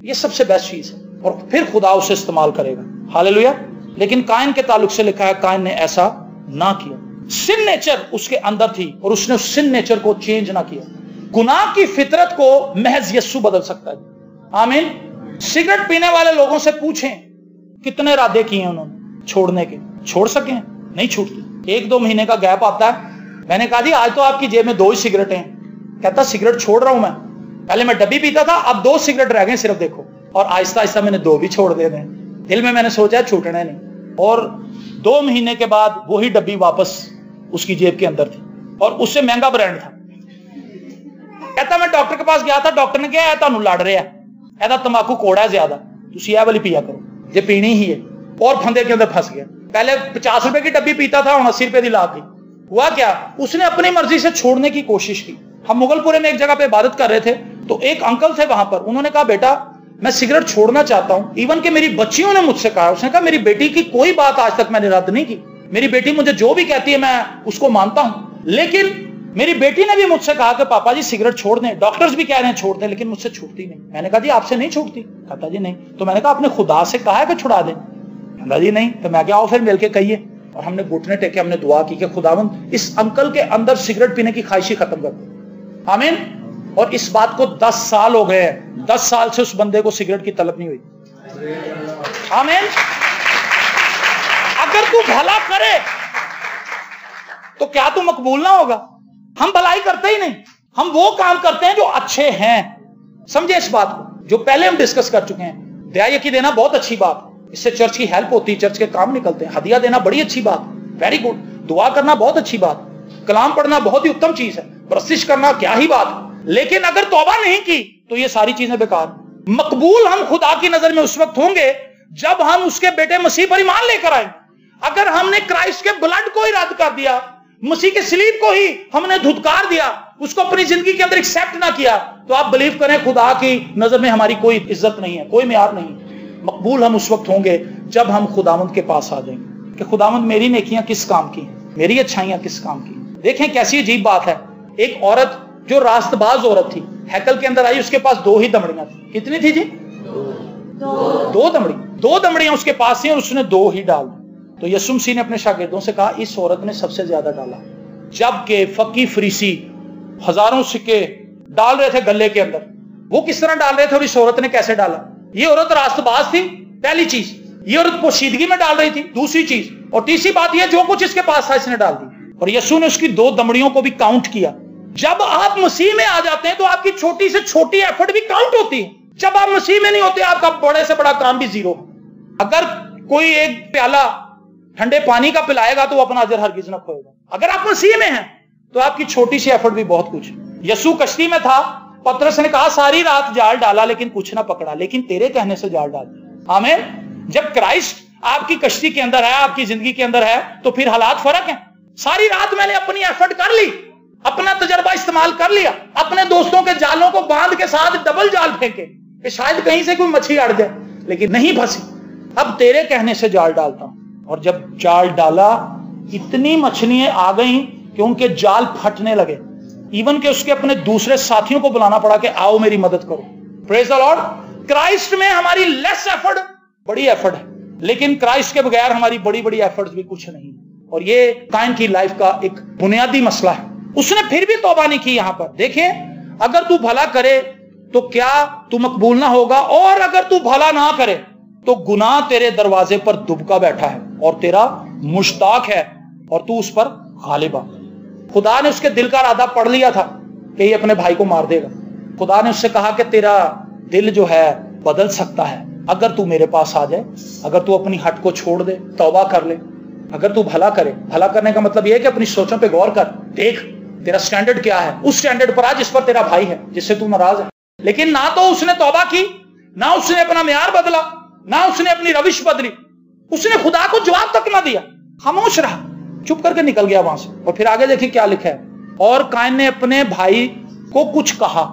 یہ سب سے بیسٹ چیز ہے اور پھر خدا اسے استعمال کرے گا. ہاللیلویا. لیکن قائن کے تعلق سے لکھا ہے قائن نے ایسا نہ کیا. سن نیچر اس کے اندر تھی اور اس نے اس سن نیچر کو چینج نہ کیا. گناہ کی فطرت کو محض یسوع بدل سکتا ہے. آمین. سگریٹ پینے والے لوگوں سے پوچھیں کتنے ارادے کیے ہیں انہوں نے چھوڑنے کے، چھوڑ سکیں؟ نہیں چھوڑتے. 1-2 مہینے کا گیپ آتا ہے. میں نے کہا جی آج تو آپ کی جیب میں 2 ہی سگریٹیں ہیں. کہتا سگریٹ چھوڑ رہا ہوں میں، پہلے میں ڈبی پیتا تھا، اب 2 سگریٹ رہ گئے صرف دیکھو. اور آہستہ آہستہ میں نے 2 بھی چھوڑ دے دیں. دل میں نے سوچا چھوٹنا نہیں. اور 2 مہینے کے بعد وہی ڈبی واپس اس کی جیب کے اندر تھی اور اس سے مہنگا برانڈ تھا. کہتا میں ڈاکٹر کے پاس گیا تھا، ڈاکٹر نے کہا تمہیں لڑ رہا ہے، ایسا تمباکو کوڑا ہے زیادہ، تسی یہ والی پیا کرو، یہ پینی ہی ہے. اور پھندے کے اندر پھنس گیا. پہلے 50 روپے کی ڈبی پیتا تھا، 80 روپے دی لا گئی. ہوا کیا؟ اس نے اپنی مرضی سے چھوڑنے کی کوشش کی. ہم مغل پورے میں ایک جگہ پہ عبادت کر رہے تھے تو ایک انکل تھے وہاں پر. انہوں نے کہا بیٹا میں سگریٹ چھوڑنا چاہتا ہوں. ایون کہ میری بچیوں نے مجھ سے کہا، اس نے کہا میری بیٹی کی کوئی بات آج تک میں نے رد نہیں کی. میری بیٹی مجھے جو بھی کہتی ہے میں اس کو مانتا ہوں. لیکن میری بیٹی نے بھی مجھ سے کہا کہ پاپا جی سگریٹ چھوڑ دیں، ڈاکٹرز بھی کہہ رہے ہیں چھوڑ دیں، لیکن مجھ سے چھوٹتی نہیں. میں نے کہا جی آپ سے نہیں چھوٹتی؟ کہتا جی نہیں. تو میں نے کہا آپ نے خدا سے کہا ہے کہ چھڑا دیں؟ کہتا جی نہیں. تو میں کہا آؤ پھر مل کے کہیے. اور ہم نے گھٹنے ٹیکے، ہم نے دعا کی کہ خداوند اس انکل کے اندر سگریٹ پینے کی خواہش ہی ختم کر دے. آمین. اور اس بات کو 10 سال ہو گئے ہیں. 10 سال سے اس بندے کو سگریٹ کی طلب نہیں ہوئی. آمین. اگر تو بھلا کرے تو کیا تو مقبول نہ ہوگا؟ ہم بھلائی کرتے ہی نہیں، ہم وہ کام کرتے ہیں جو اچھے ہیں. سمجھے اس بات کو جو پہلے ہم ڈسکس کر چکے ہیں. دیا یقین دینا بہت اچھی بات، اس سے چرچ کی ہیلپ ہوتی ہے، چرچ کے کام نکلتے ہیں. ہدیہ دینا بڑی اچھی بات، ویری گڈ. دعا کرنا بہت اچھی بات، کلام پڑھنا بہت ہی اتم چیز ہے، پرستش کرنا کیا ہی بات. لیکن اگر توبہ نہیں کی تو یہ ساری چیزیں بیکار. مقبول ہم خدا کی نظر میں اس وقت ہوں گے جب ہم اس کے بیٹے مسیح پر ایمان لے کر آئیں. اگر ہم نے کرائسٹ کے بلڈ کو ہی رد کر دیا، مسیح کے صلیب کو ہی ہم نے دھتکار دیا، اس کو اپنی زندگی کے اندر ایکسیپٹ نہ کیا، تو آپ بلیو کریں خدا کی نظر میں ہماری کوئی عزت نہیں ہے، کوئی معیار نہیں. مقبول ہم اس وقت ہوں گے جب ہم خداوند کے پاس آ جائیں گے کہ خداوند میری نیکیاں کس کام کی، میری اچھائیاں کس کام کی. دیکھیں کیسی عجیب بات ہے. ایک عورت جو راست باز عورت تھی ہیکل کے اندر آئی، اس کے پاس 2 ہی دمڑیاں تھیں. کتنی تھی جی؟ 2 دمڑی. 2 دمڑیاں اس کے پاس تھیں اور اس نے 2 ہی ڈال دی. تو یسوع مسیح نے اپنے شاگردوں سے کہا اس عورت نے سب سے زیادہ ڈالا. جبکہ فقی فریسی ہزاروں سکے ڈال رہے تھے گلے کے اندر، وہ کس طرح ڈال رہے تھے اور اس عورت نے کیسے ڈالا؟ یہ عورت راست باز تھی، پہلی چیز. یہ عورت پوشیدگی میں ڈال رہی تھی، دوسری چیز. اور تیسری بات یہ جو کچھ اس کے پاس تھا اس نے ڈال دی. اور یسوع نے اس کی 2 دمڑیوں کو بھی کاؤنٹ کیا. جب آپ مسیح میں آ جاتے ہیں تو آپ کی چھوٹی سے چھوٹی ایفرٹ بھی کاؤنٹ ہوتی ہے. جب آپ مسیح میں نہیں ہوتے آپ کا بڑے سے بڑا کام بھی زیرو. اگر کوئی ایک پیالہ ٹھنڈے پانی کا پلائے گا تو وہ اپنا اجر ہرگز نہ کھوئے گا. اگر آپ مسیح میں ہیں تو آپ کی چھوٹی سی ایفرٹ بھی بہت کچھ. یسوع کشتی میں تھا، پترس نے کہا ساری رات جال ڈالا لیکن کچھ نہ پکڑا، لیکن تیرے کہنے سے جال ڈال. آمین. جب کرائسٹ آپ کی کشتی کے اندر ہے، آپ کی زندگی کے اندر ہے، تو پھر حالات فرق ہیں. ساری رات میں نے اپنی ایفرٹ کر لی، اپنا تجربہ استعمال کر لیا، اپنے دوستوں کے جالوں کو باندھ کے ساتھ ڈبل جال پھینکے کہ شاید کہیں سے کوئی مچھلی اڑ جائے، لیکن نہیں پھنسی. اب تیرے کہنے سے جال ڈالتا ہوں. اور جب جال ڈالا اتنی مچھلیاں آ گئیں کہ ان کے جال پھٹنے لگے. ایون کہ اس کے اپنے دوسرے ساتھیوں کو بلانا پڑا کہ آؤ میری مدد کرو. پریز دی لارڈ. کرائسٹ میں ہماری لیس ایفرٹ بڑی ایفرٹ ہے، لیکن کرائسٹ کے بغیر ہماری بڑی بڑی ایفرٹس بھی کچھ نہیں. اور یہ قائن کی لائف کا ایک بنیادی مسئلہ ہے. اس نے پھر بھی توبہ نہیں کی. یہاں پر دیکھیں اگر تو بھلا کرے تو کیا تو مقبول نہ ہوگا، اور اگر تو بھلا نہ کرے تو گناہ تیرے دروازے پر دبکا بیٹھا ہے اور تیرا مشتاق ہے اور تو اس پر غالب آ. خدا نے اس کے دل کا ارادہ پڑھ لیا تھا کہ یہ اپنے بھائی کو مار دے گا. خدا نے اس سے کہا کہ تیرا دل جو ہے بدل سکتا ہے اگر تو میرے پاس آ جائے، اگر تو اپنی ہٹ کو چھوڑ دے، توبہ کر لے، اگر تو بھلا کرے. بھلا کرنے کا مطلب یہ ہے کہ اپنی سوچوں پہ غور کر، دیکھ تیرا سٹینڈرڈ کیا ہے، اس سٹینڈرڈ پر آ جس پر تیرا بھائی ہے، جس سے تو ناراض ہے. لیکن نہ تو اس نے توبہ کی، نہ اس نے اپنا معیار بدلا، نہ اس نے اپنی روش بدلی. اس نے خدا کو جواب تک نہ دیا، خاموش رہا، چپ کر کے نکل گیا وہاں سے. اور پھر آگے دیکھیں کیا لکھا ہے. اور قائن نے اپنے بھائی کو کچھ کہا.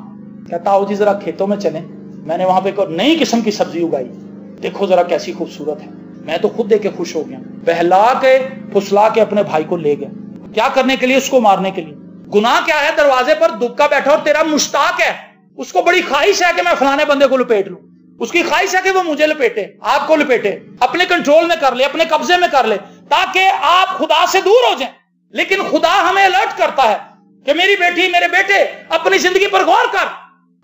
कहता आओ जी जरा खेतों में चलें, मैंने वहां पे एक नई किस्म की सब्जी उगाई, देखो जरा कैसी खूबसूरत है। मैं तो खुद देख के खुश हो गया। बहला के फुसला के अपने भाई को ले गया, क्या करने के लिए? उसको मारने के लिए। गुनाह क्या है? दरवाजे पर दुबका बैठा और तेरा मुश्ताक है, उसको बड़ी ख्वाहिश है कि मैं फलाने बंदे को लपेट लूं, उसकी ख्वाहिश है कि वो मुझे लपेटे, आपको लपेटे, अपने कंट्रोल में कर ले, अपने कब्जे में कर ले, ताकि आप खुदा से दूर हो जाएं। लेकिन खुदा हमें अलर्ट करता है कि मेरी बेटी, मेरे बेटे, अपनी जिंदगी पर गौर कर,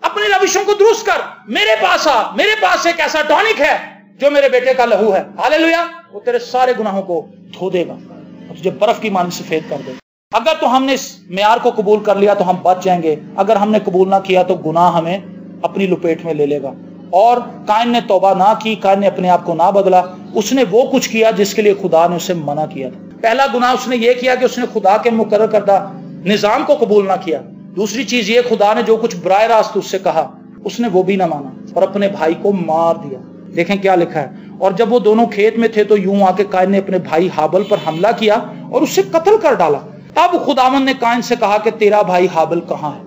अपनी रविशों को दुरुस्त कर, मेरे पास आ, मेरे पास एक ऐसा टॉनिक है जो मेरे बेटे का लहू है। हालेलुया। वो तेरे सारे गुनाहों को धो देगा और तुझे बर्फ की मानी सफेद कर देगा। अगर तो हमने इस मेयार को कबूल कर लिया तो हम बच जाएंगे, अगर हमने कबूल ना किया तो गुनाह हमें अपनी लपेट में ले लेगा। और कायन ने तौबा ना की, कायन ने अपने आप को ना बदला, उसने वो कुछ किया जिसके लिए खुदा ने उसे मना किया था। पहला गुनाह उसने ये किया कि उसने खुदा के मुकर्रर करदा निजाम को कबूल ना किया। दूसरी चीज ये, खुदा ने जो कुछ बराह रास्त उससे कहा उसने वो भी ना माना और अपने भाई को मार दिया। देखें क्या लिखा है, और जब वो दोनों खेत में थे तो यूं आके कायन ने अपने भाई हाबिल पर हमला किया और उससे कत्ल कर डाला। तब खुदावन ने कायन से कहा कि तेरा भाई हाबिल कहां है?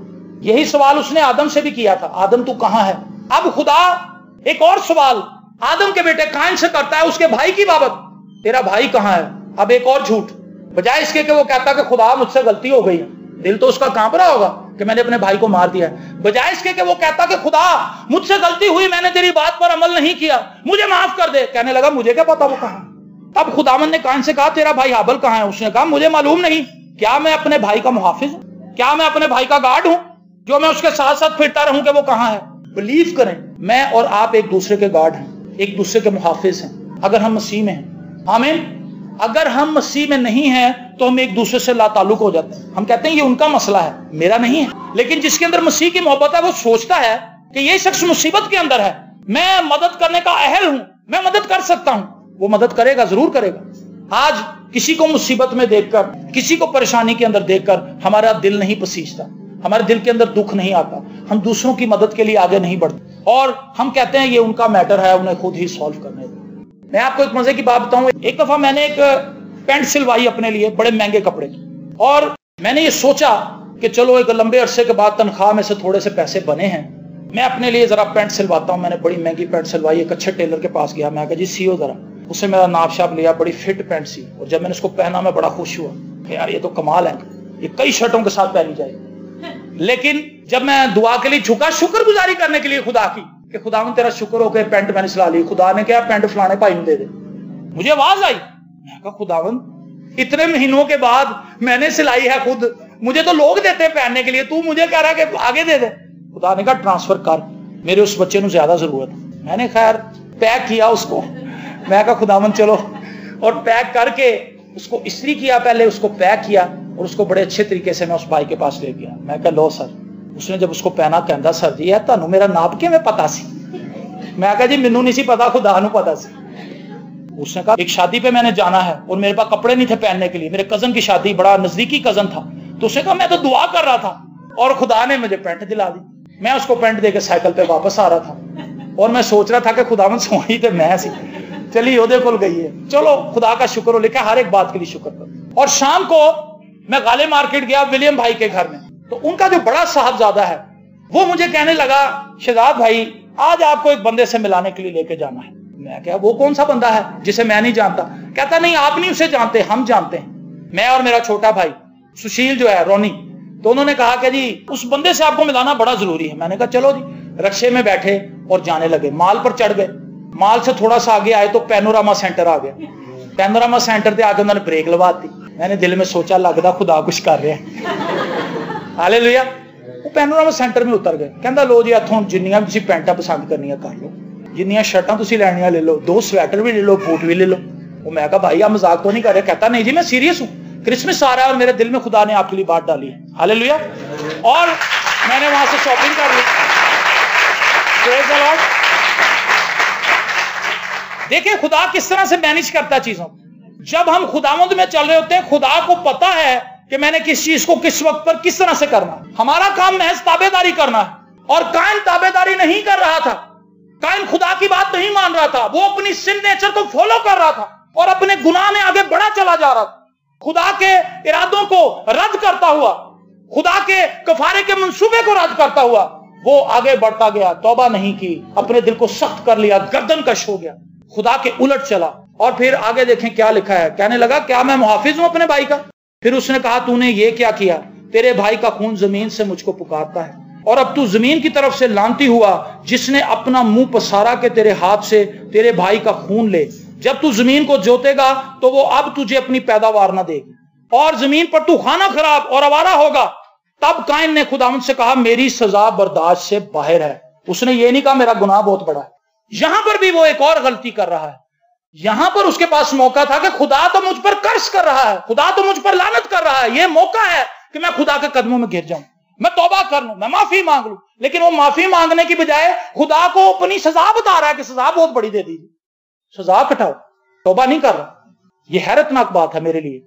यही सवाल उसने आदम से भी किया था, आदम तू कहां है? अब खुदा एक और सवाल आदम के बेटे कायन से करता है उसके भाई की बाबत, तेरा भाई कहां है? अब एक और झूठ, बजाय इसके कि वो कहता कि खुदा मुझसे गलती हो गई, दिल तो उसका कांप रहा होगा कि मैंने अपने भाई को मार दिया है, बजाय इसके कि वो कहता कि खुदा मुझसे गलती हुई, मैंने तेरी बात पर अमल नहीं किया, मुझे माफ कर दे, कहने लगा मुझे क्या पता वो कहां। तब खुदावन ने कायन से कहा तेरा भाई हाबिल कहां है? उसने कहा मुझे मालूम नहीं, क्या मैं अपने भाई का मुहाफिज हूं? क्या मैं अपने भाई का गार्ड हूं जो मैं उसके साथ साथ फिरता रहूं कि वो कहां है? बिलीव करें, मैं और आप एक दूसरे के गार्ड हैं, एक दूसरे के मुहाफिज हैं, अगर हम मसीह में हैं। आमीन। अगर हम मसीह में नहीं हैं तो हम एक दूसरे से लाताल्लुक हो जाते हैं। हम कहते हैं ये उनका मसला है, मेरा नहीं है। लेकिन जिसके अंदर मसीह की मोहब्बत है वो सोचता है कि ये शख्स मुसीबत के अंदर है, मैं मदद करने का अहल हूं, मैं मदद कर सकता हूं। वो मदद करेगा, जरूर करेगा। आज किसी को मुसीबत में देखकर, किसी को परेशानी के अंदर देखकर हमारा दिल नहीं पसीजता, हमारे दिल के अंदर दुख नहीं आता, हम दूसरों की मदद के लिए आगे नहीं बढ़ते और हम कहते हैं ये उनका मैटर है, उन्हें खुद ही सॉल्व करने दो। मैं आपको एक मजे की बात बताऊं, एक दफा मैंने एक पैंट सिलवाई अपने लिए, बड़े महंगे कपड़े की, और मैंने ये सोचा कि चलो एक लंबे अरसे के बाद तनख्वाह में से थोड़े से पैसे बने हैं, मैं अपने लिए जरा पैंट सिलवाता हूं। मैंने बड़ी महंगी पैंट सिलवाई, एक अच्छे टेलर के पास गया, मैं कहा जी सियो जरा, उससे मेरा नाप शाप लिया, बड़ी फिट पैंट सी, और जब मैंने उसको पहना मैं बड़ा खुश हुआ कि यार ये तो कमाल है, ये कई शर्टों के साथ पहनी जाएगी। लेकिन जब मैं दुआ के लिए झुका, शुक्रगुजारी करने के लिए खुदा की कि खुदा तेरा शुक्र हो के पैंट मैंने सिला ली, खुदा ने क्या पैंट फलाने भाई में दे दे, मुझे आवाज आई, मैं कहा खुदावन इतने महीनों के बाद मैंने सिलाई है खुद, मुझे तो लोग देते हैं पहनने के लिए, तू मुझे कह रहा है कि आगे दे दे। खुदा ने कहा ट्रांसफर कर, मेरे उस बच्चे को ज्यादा जरूरत है। मैंने खैर पैक किया उसको, मैं कहा खुदावन चलो, और पैक करके उसको इस्त्री किया, पहले उसको पैक किया और उसको बड़े अच्छे तरीके से मैं उस भाई के पास ले गया। मैं कहा लो सर। उसने जब उसको पहना कहता सर जी है तुहानू मेरा नाप के मैं पता सी। मैं कहा जी मैनू नहीं सी पता, खुदा नू पता सी। उसने कहा एक शादी पे मैंने जाना है और मेरे पास कपड़े नहीं थे पहनने के लिए, मेरे कजन की शादी, बड़ा नजदीकी कजन था, तो उसने कहा मैं तो दुआ कर रहा था और खुदा ने मुझे पैंट दिला दी। मैं उसको पैंट देके साइकिल पे वापस आ रहा था और मैं सोच रहा था कि खुदावन सोई तो मैं सी, चली ओदे कोल गई है, चलो खुदा का शुक्र हो, लिखा हर एक बात के लिए शुक्र करो। और शाम को मैं गाले मार्केट गया विलियम भाई के घर में, तो उनका जो बड़ा साहबजादा है वो मुझे कहने लगा शहजाद भाई आज आपको एक बंदे से मिलाने के लिए लेके जाना है। मैं क्या वो कौन सा बंदा है जिसे मैं नहीं जानता? कहता नहीं आप नहीं उसे जानते, हम जानते हैं, मैं और मेरा छोटा भाई सुशील जो है रोनी, दोनों ने कहा कि जी उस बंदे से आपको मिलाना बड़ा जरूरी है। मैंने कहा चलो जी। रक्शे में बैठे और जाने लगे, माल पर चढ़ गए, माल से थोड़ा सा आगे आए तो पैनोरामा सेंटर आ गया। पैनोरामा सेंटर से आके उन्होंने ब्रेक लगा दी। मैंने दिल में सोचा लगता खुदा कुछ कर रहे हैं। हालेलुया। वो पैनोरामा सेंटर में उतर गए, कहता लो जी इत्थों जिन्नियां भी पैंटा पसंद करनियां कर लो, जिन्नियां शर्टां तुसीं लैनियां ले लो, 2 स्वेटर भी ले लो, बूट भी ले लो। वो मैं कहा भाई आप मजाक तो नहीं कर रहे? कहता नहीं जी मैं सीरियस हूं, क्रिसमस आ रहा है और मेरे दिल में खुदा ने आपके लिए बात डाली है। हालेलुया। और मैंने वहां से शॉपिंग कर ली। Praise the Lord. देखिए खुदा किस तरह से मैनेज करता है चीजों। जब हम खुदावंद में चल रहे होते हैं, खुदा को पता है कि मैंने किस चीज को किस वक्त पर किस तरह से करना है। हमारा काम महज ताबेदारी करना है। और कायन ताबेदारी नहीं कर रहा था, कायन खुदा की बात नहीं मान रहा था, वो अपनी सिन नेचर को फॉलो कर रहा था और अपने गुनाह में आगे बढ़ा चला जा रहा था। खुदा के इरादों को रद्द करता हुआ, खुदा के कफारे के मंसूबे को रद्द करता हुआ وہ آگے بڑھتا گیا، توبہ نہیں کی، اپنے دل کو سخت کر لیا، گردن کش ہو گیا، خدا کے الٹ چلا۔ اور پھر آگے دیکھیں کیا لکھا ہے، کہنے لگا کیا میں محافظ ہوں اپنے بھائی کا؟ پھر اس نے کہا تو نے یہ کیا کیا؟ تیرے بھائی کا خون زمین سے مجھ کو پکارتا ہے، اور اب تو زمین کی طرف سے لانتی ہوا جس نے اپنا منہ پسارا کہ تیرے ہاتھ سے تیرے بھائی کا خون لے۔ جب تو زمین کو جوتے گا تو وہ اب تجھے اپنی پیداوار نہ دے گی، اور زمین پر تو خانہ خراب اور آوارہ ہوگا۔ تب قائن نے خداوند سے کہا میری سزا برداشت سے باہر ہے۔ اس نے یہ نہیں کہا میرا گناہ بہت بڑا ہے۔ یہاں پر بھی وہ ایک اور غلطی کر رہا ہے۔ یہاں پر اس کے پاس موقع تھا کہ خدا تو مجھ پر قرض کر رہا ہے، خدا تو مجھ پر لعنت کر رہا ہے، یہ موقع ہے کہ میں خدا کے قدموں میں گر جاؤں، میں توبہ کر لوں، میں معافی مانگ لوں۔ لیکن وہ معافی مانگنے کی بجائے خدا کو اپنی سزا بتا رہا ہے کہ سزا بہت بڑی دے دیجیے، سزا کٹاؤ، توبہ نہیں کر رہا۔ یہ حیرتناک بات ہے میرے لیے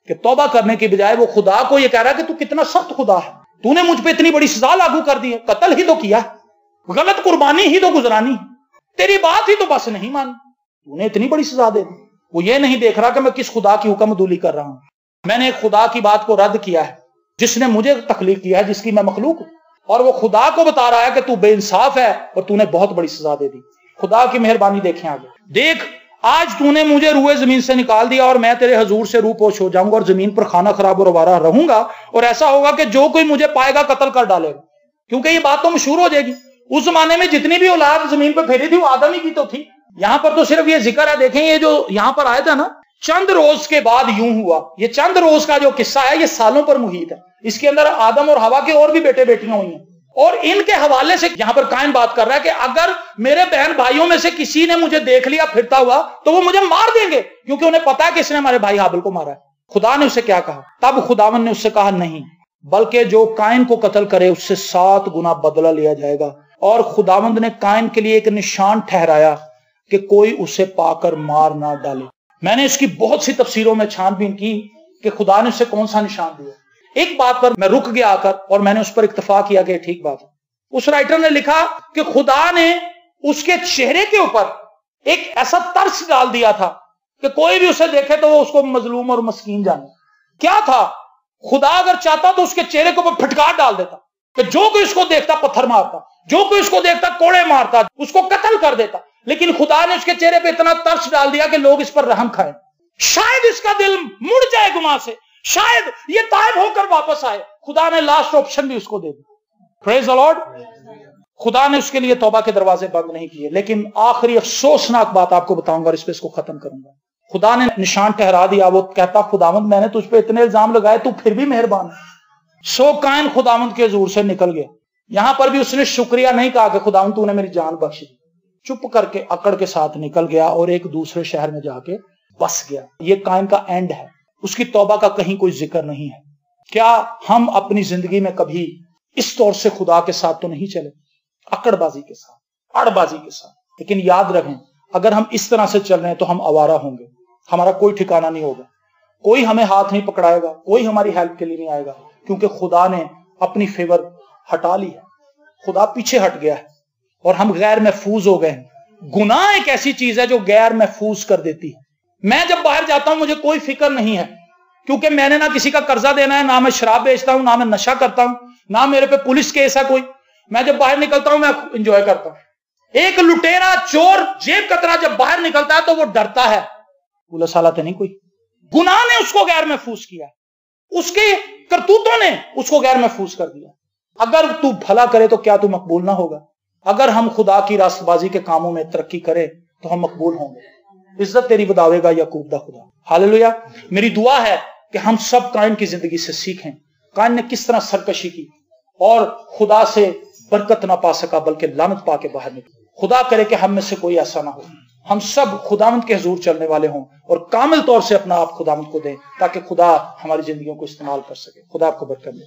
کہ توبہ کرنے کی بجائے وہ خدا کو یہ کہہ رہا ہے کہ تو کتنا سخت خدا ہے، تو نے مجھ پہ اتنی بڑی سزا لاگو کر دی ہے، قتل ہی تو کیا، غلط قربانی ہی تو گزرانی، تیری بات ہی تو بس نہیں مانی، تو نے اتنی بڑی سزا دے دی۔ وہ یہ نہیں دیکھ رہا کہ میں کس خدا کی حکم عدولی کر رہا ہوں، میں نے ایک خدا کی بات کو رد کیا ہے جس نے مجھے تخلیق کیا ہے، جس کی میں مخلوق ہوں، اور وہ خدا کو بتا رہا ہے کہ تو بے انصاف ہے اور تو نے بہت بڑی سزا دے دی۔ خدا کی مہربانی دیکھیں آگے، دیکھ آج تو نے مجھے روئے زمین سے نکال دیا اور میں تیرے حضور سے روح پوش ہو جاؤں گا اور زمین پر خانہ خراب اور آوارہ رہوں گا، اور ایسا ہوگا کہ جو کوئی مجھے پائے گا قتل کر ڈالے گا، کیونکہ یہ بات تو مشہور ہو جائے گی۔ اس زمانے میں جتنی بھی اولاد زمین پہ پھیری تھی وہ آدم ہی کی تو تھی۔ یہاں پر تو صرف یہ ذکر ہے، دیکھیں یہ جو یہاں پر آیا تھا نا، چند روز کے بعد یوں ہوا، یہ چند روز کا جو قصہ ہے یہ سالوں پر محیط ہے، اس کے اندر آدم اور حوا کے اور بھی بیٹے بیٹیاں ہوئی ہیں، اور ان کے حوالے سے یہاں پر قائن بات کر رہا ہے کہ اگر میرے بہن بھائیوں میں سے کسی نے مجھے دیکھ لیا پھرتا ہوا تو وہ مجھے مار دیں گے، کیونکہ انہیں پتا ہے کہ اس نے ہمارے بھائی حابل کو مارا ہے۔ خدا نے اسے کیا کہا؟ تب خداوند نے اس سے کہا نہیں، بلکہ جو قائن کو قتل کرے اس سے 7 گنا بدلہ لیا جائے گا۔ اور خداوند نے قائن کے لیے ایک نشان ٹھہرایا کہ کوئی اسے پا کر مار نہ ڈالے۔ میں نے اس کی بہت سی تفسیروں میں چھان بین کی کہ خدا نے اسے کون سا نشان دیا۔ ایک بات پر میں رک گیا آ کر اور میں نے اس پر اکتفا کیا کہ ٹھیک بات ہے۔ اس رائٹر نے لکھا کہ خدا نے اس کے چہرے کے اوپر ایک ایسا ترس ڈال دیا تھا کہ کوئی بھی اسے دیکھے تو وہ اس کو مظلوم اور مسکین جانے۔ کیا تھا؟ خدا اگر چاہتا تو اس کے چہرے کے اوپر پھٹکار ڈال دیتا کہ جو کوئی اس کو دیکھتا پتھر مارتا، جو کوئی اس کو دیکھتا کوڑے مارتا، اس کو قتل کر دیتا۔ لیکن خدا نے اس کے چہرے پہ اتنا ترس ڈال دیا کہ لوگ اس پر رحم کھائیں، شاید اس کا دل مڑ جائے گناہ سے، شاید یہ تائب ہو کر واپس آئے۔ خدا نے لاسٹ آپشن بھی اس کو دے دی۔ پریز دی لارڈ۔ خدا نے اس کے لیے توبہ کے دروازے بند نہیں کیے۔ لیکن آخری افسوسناک بات آپ کو بتاؤں گا اور اس پہ اس کو ختم کروں گا۔ خدا نے نشان ٹھہرا دیا، وہ کہتا خداوند میں نے تجھ پہ اتنے الزام لگائے تو پھر بھی مہربان ہے۔ سو قائن خداوند کے حضور سے نکل گیا۔ یہاں پر بھی اس نے شکریہ نہیں کہا کہ خداوند تو نے میری جان بخش دی، چپ کر کے اکڑ کے ساتھ نکل گیا اور ایک دوسرے شہر میں جا کے بس گیا۔ یہ قائن کا اینڈ ہے، اس کی توبہ کا کہیں کوئی ذکر نہیں ہے۔ کیا ہم اپنی زندگی میں کبھی اس طور سے خدا کے ساتھ تو نہیں چلے، اکڑ بازی کے ساتھ، اڑ بازی کے ساتھ؟ لیکن یاد رکھیں اگر ہم اس طرح سے چل رہے ہیں تو ہم آوارہ ہوں گے، ہمارا کوئی ٹھکانہ نہیں ہوگا، کوئی ہمیں ہاتھ نہیں پکڑائے گا، کوئی ہماری ہیلپ کے لیے نہیں آئے گا، کیونکہ خدا نے اپنی فیور ہٹا لی ہے، خدا پیچھے ہٹ گیا ہے اور ہم غیر محفوظ ہو گئے ہیں۔ گناہ ایک ایسی چیز ہے جو غیر محفوظ کر دیتی ہے۔ میں جب باہر جاتا ہوں مجھے کوئی فکر نہیں ہے، کیونکہ میں نے نہ کسی کا قرضہ دینا ہے، نہ میں شراب بیچتا ہوں، نہ میں نشہ کرتا ہوں، نہ میرے پہ پولیس کیس ہے کوئی۔ میں جب باہر نکلتا ہوں میں انجوائے کرتا ہوں۔ ایک لٹیرا چور جیب کترا جب باہر نکلتا ہے تو وہ ڈرتا ہے، پولیس والا تو نہیں کوئی۔ گناہ نے اس کو غیر محفوظ کیا، اس کے کرتوتوں نے اس کو غیر محفوظ کر دیا۔ اگر تو بھلا کرے تو کیا تو مقبول نہ ہوگا؟ اگر ہم خدا کی راست بازی کے کاموں میں ترقی کریں تو ہم مقبول ہوں گے۔ عزت تیری بداوے گا یعقوب دا خدا۔ ہاللویا۔ میری دعا ہے کہ ہم سب قائن کی زندگی سے سیکھیں، قائن نے کس طرح سرکشی کی اور خدا سے برکت نہ پا سکا بلکہ لعنت پا کے باہر نکلا۔ خدا کرے کہ ہم میں سے کوئی ایسا نہ ہو، ہم سب خداوند کے حضور چلنے والے ہوں اور کامل طور سے اپنا آپ خداوند کو دیں تاکہ خدا ہماری زندگیوں کو استعمال کر سکے۔ خدا آپ کو برکت دے۔